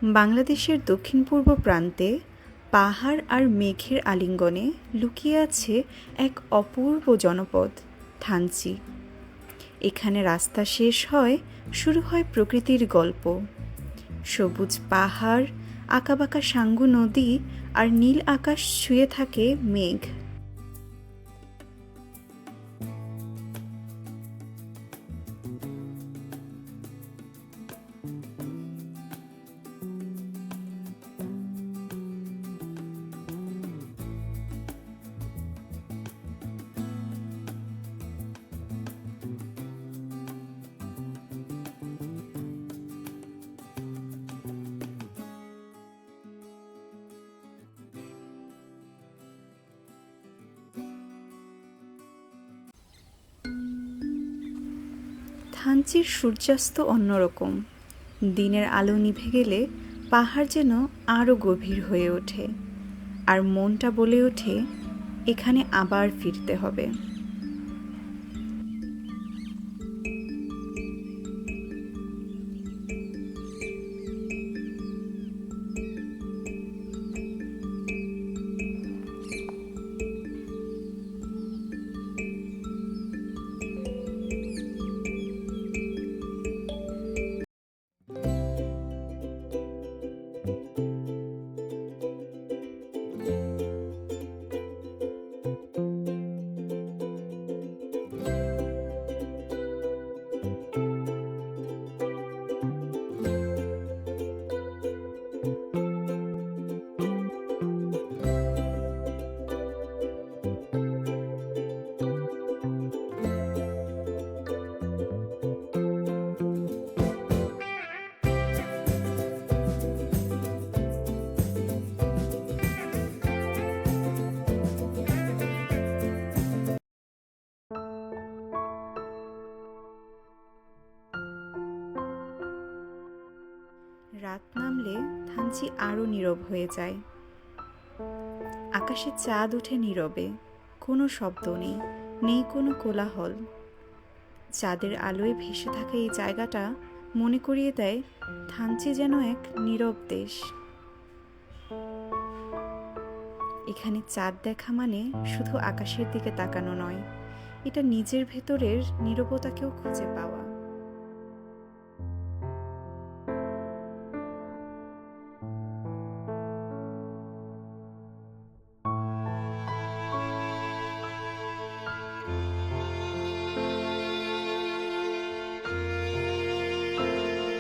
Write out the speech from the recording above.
বাংলাদেশের দক্ষিণ-পূর্ব প্রান্তে পাহাড় আর মেঘের আলিঙ্গনে লুকিয়ে আছে এক অপূর্ব জনপদ থানচি। এখানে রাস্তা শেষ হয়, শুরু হয় প্রকৃতির গল্প। সবুজ পাহাড়, আঁকাবাঁকা সাঙ্গু নদী আর নীল আকাশ ছুঁয়ে থাকে মেঘ। থানচির সূর্যাস্ত অন্যরকম। দিনের আলো নিভে গেলে পাহাড় যেন আরও গভীর হয়ে ওঠে, আর মনটা বলে ওঠে এখানে আবার ফিরতে হবে। রাত নামলে থানচি আরও নীরব হয়ে যায়। আকাশে চাঁদ ওঠে নীরবে, কোনো শব্দ নেই, নেই কোনো কোলাহল। চাঁদের আলোয় ভেসে থাকা এই জায়গাটা মনে করিয়ে দেয় থানচি যেন এক নীরব দেশ। এখানে চাঁদ দেখা মানে শুধু আকাশের দিকে তাকানো নয়, এটা নিজের ভেতরের নীরবতাকেও খুঁজে পাওয়া।